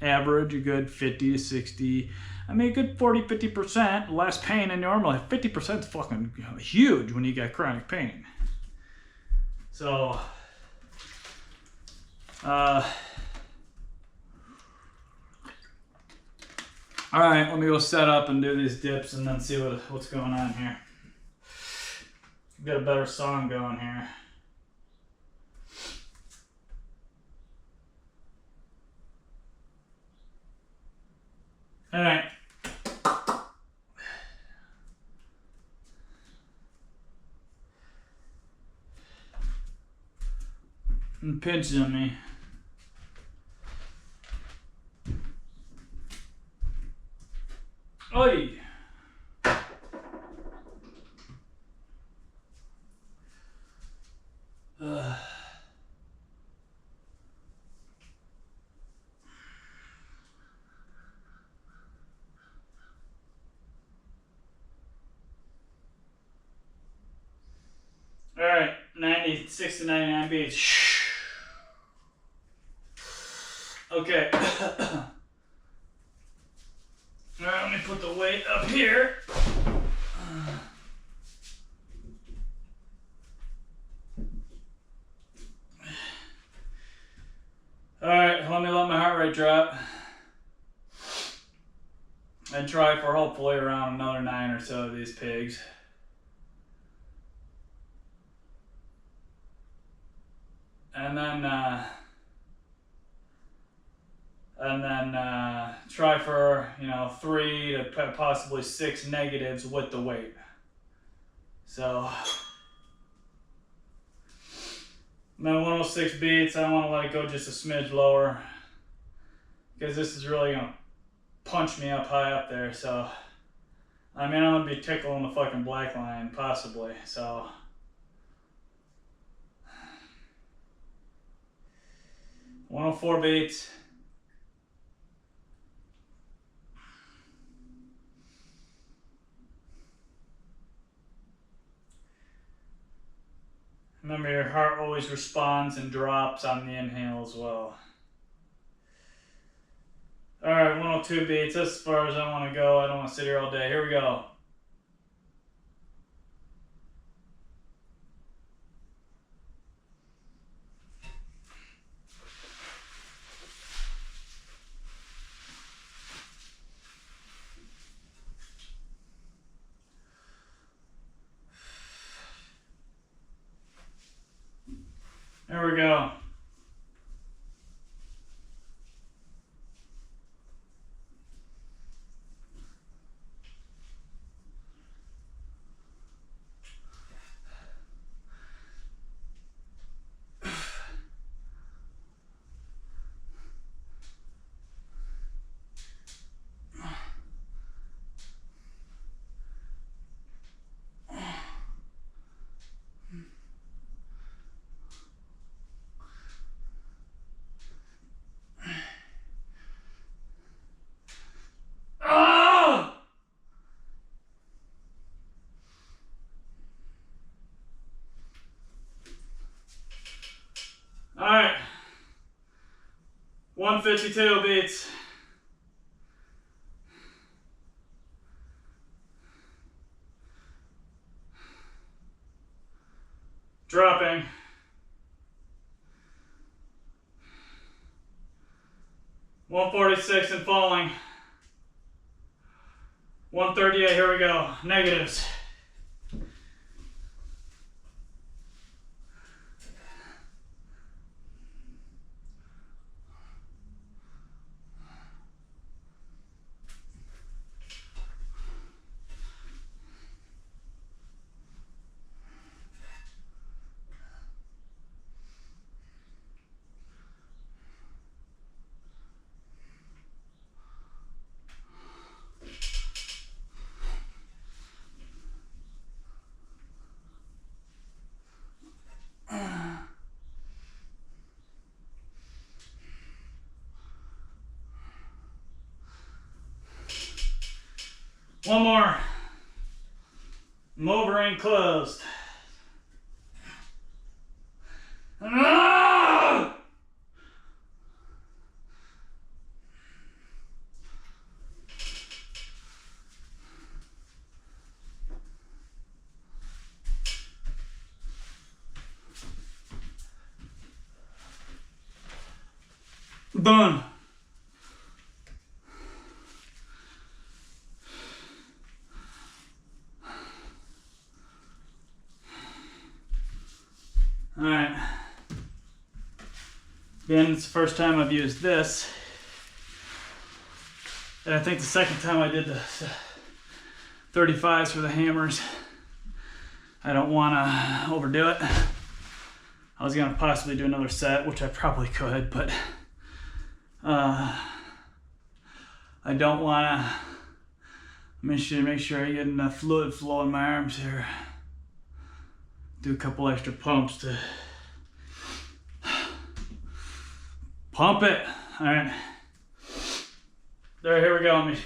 Average, a good 50 to 60. I mean, a good 40-50% less pain than normally. 50% is fucking huge when you got chronic pain. So, all right, let me go set up and do these dips and then see what's going on here. Got a better song going here. All right. And pinch on me. Oi! Alright, 96 to 99 beats. Okay. Alright, let me put the weight up here. Alright, let me let my heart rate drop. And try for hopefully around another 9 or so of these pigs. And then try for 3 to possibly 6 negatives with the weight. So then 106 beats. I want to let it go just a smidge lower because this is really gonna punch me up high up there. So I mean, I'm gonna be tickling the fucking black line possibly. So 104 beats. Remember, your heart always responds and drops on the inhale as well. Alright, 102 beats. That's as far as I want to go. I don't want to sit here all day. Here we go. There we go. Alright. 152 beats. Dropping. 146 and falling. 138, here we go. Negatives. One more. Motor ain't closed. Ah! Done. Alright. Again, it's the first time I've used this. And I think the second time I did the 35s for the hammers. I don't want to overdo it. I was going to possibly do another set, which I probably could, but I don't want to Make sure I get enough fluid flow in my arms here. Do a couple extra pumps to pump it. All right. There, here we go. Let me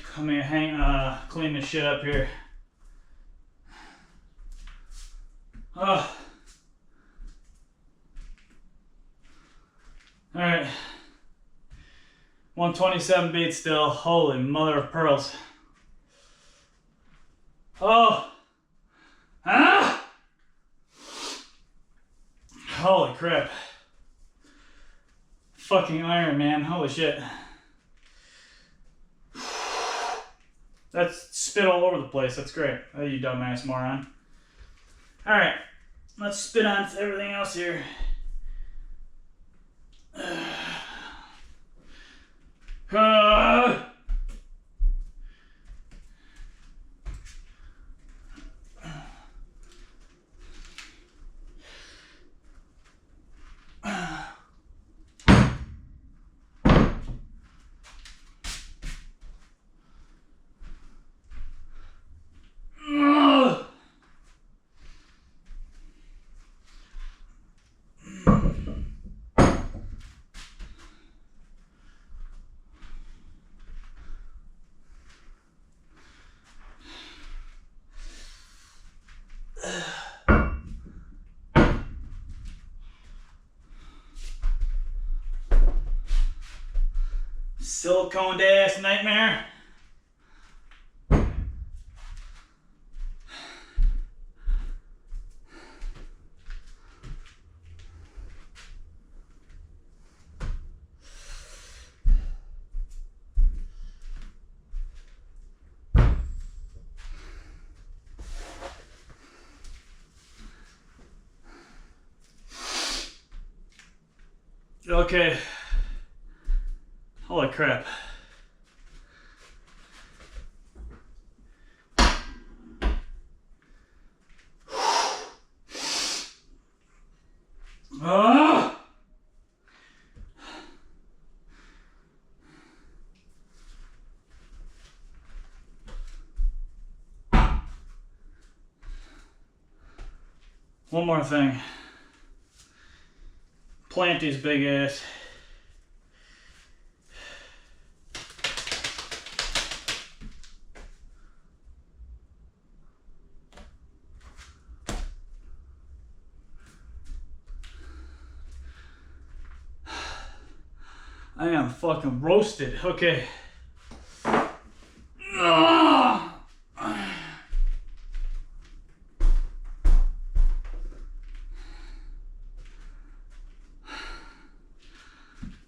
clean this shit up here. Oh. All right. 127 beats still. Holy mother of pearls. Oh. Ah. Holy crap. Fucking iron, man. Holy shit. That's spit all over the place. That's great. Oh, you dumbass moron. Alright. Let's spit on everything else here. Silicone ass nightmare. Okay. Holy crap. Ah! One more thing. Plant these big ass. I am fucking roasted. Okay.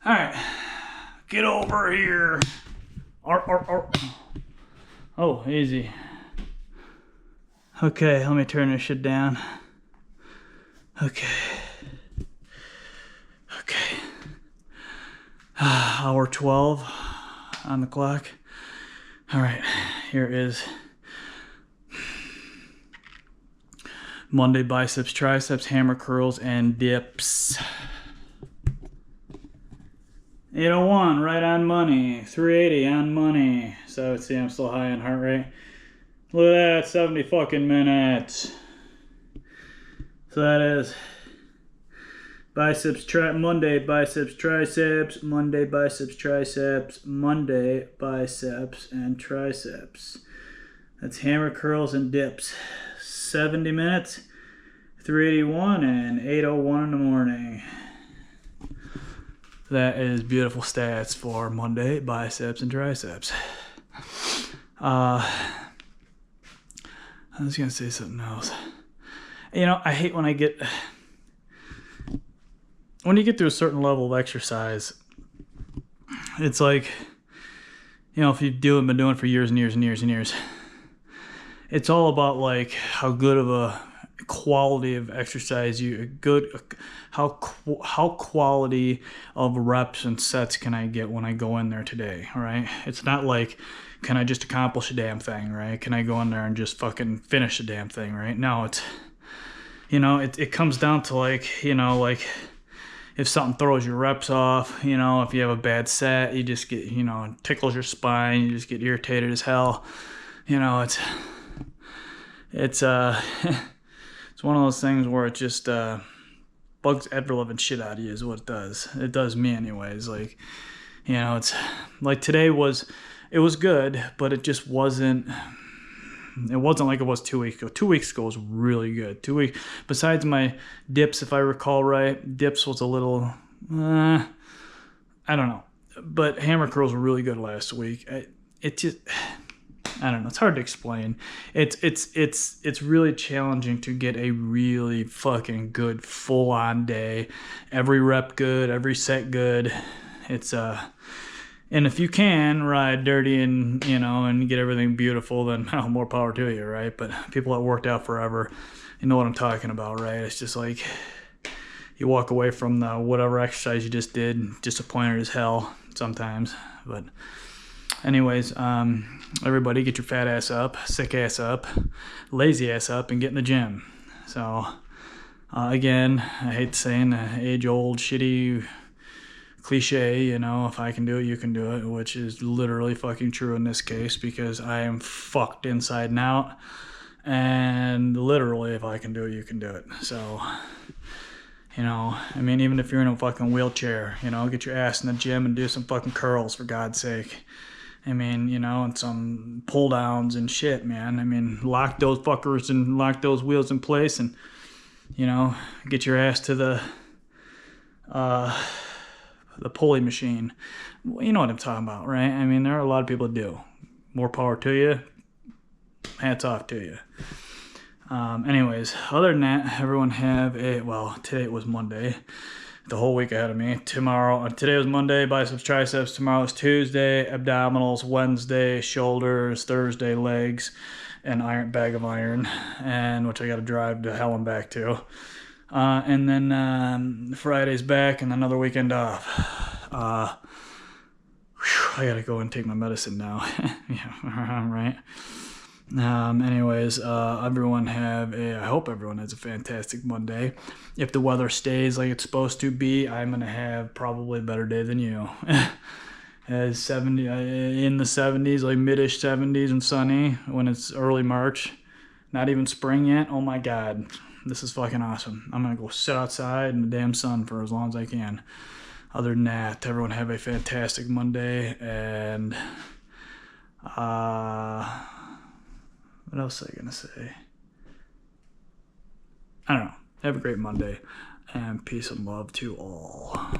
Alright. Get over here. Oh, easy. Okay, let me turn this shit down. Okay. Okay. Hour 12 on the clock. All right, here is Monday biceps, triceps, hammer curls, and dips. 801, right on money. 380 on money. So see, I'm still high on heart rate. Look at that, 70 fucking minutes. So that is biceps, Monday biceps, triceps, Monday biceps, triceps, Monday biceps and triceps. That's hammer curls and dips. 70 minutes, 381 and 801 in the morning. That is beautiful stats for Monday biceps and triceps. I was gonna say something else. You know, I hate when you get to a certain level of exercise, it's like, you know, if you've been doing it for years and years and years and years, it's all about like how good of a quality of exercise how quality of reps and sets can I get when I go in there today, right? It's not like, can I just accomplish a damn thing, right? Can I go in there and just fucking finish a damn thing, right? No, it's, you know, it comes down to like, you know, like if something throws your reps off, you know, if you have a bad set, you just get, you know, it tickles your spine, you just get irritated as hell. it's it's one of those things where it just bugs ever living shit out of you is what it does. It does me anyways. Like, it's like today it was good, but it just wasn't. It wasn't like it was 2 weeks ago. 2 weeks ago was really good. Besides my dips, if I recall right, dips was a little, I don't know. But hammer curls were really good last week. I don't know. It's hard to explain. It's really challenging to get a really fucking good full on day. Every rep good, every set good. And if you can ride dirty and get everything beautiful, then more power to you, right? But people that worked out forever, you know what I'm talking about, right? It's just like you walk away from whatever exercise you just did, disappointed as hell sometimes. But anyways, everybody get your fat ass up, sick ass up, lazy ass up, and get in the gym. So again, I hate saying age-old shitty cliche, if I can do it, you can do it, which is literally fucking true in this case because I am fucked inside and out. And literally, if I can do it, you can do it. So, even if you're in a fucking wheelchair, get your ass in the gym and do some fucking curls for God's sake. And some pull downs and shit, man. Lock those fuckers and lock those wheels in place and, get your ass to the pulley machine. Well, you know what I'm talking about, right? There are a lot of people that do. More power to you. Hats off to you. Anyways, other than that, everyone have today was Monday. The whole week ahead of me. Today was Monday, biceps, triceps. Tomorrow is Tuesday, abdominals. Wednesday, shoulders. Thursday, legs. And bag of iron, and which I got to drive to hell and back to. And then Friday's back and another weekend off. I gotta go and take my medicine now. Yeah, right. Anyways, I hope everyone has a fantastic Monday. If the weather stays like it's supposed to be, I'm gonna have probably a better day than you. As 70 in the 70s, like mid-ish 70s and sunny when it's early March. Not even spring yet. Oh my God. This is fucking awesome. I'm going to go sit outside in the damn sun for as long as I can. Other than that, everyone have a fantastic Monday. And what else was I going to say? I don't know. Have a great Monday. And peace and love to all.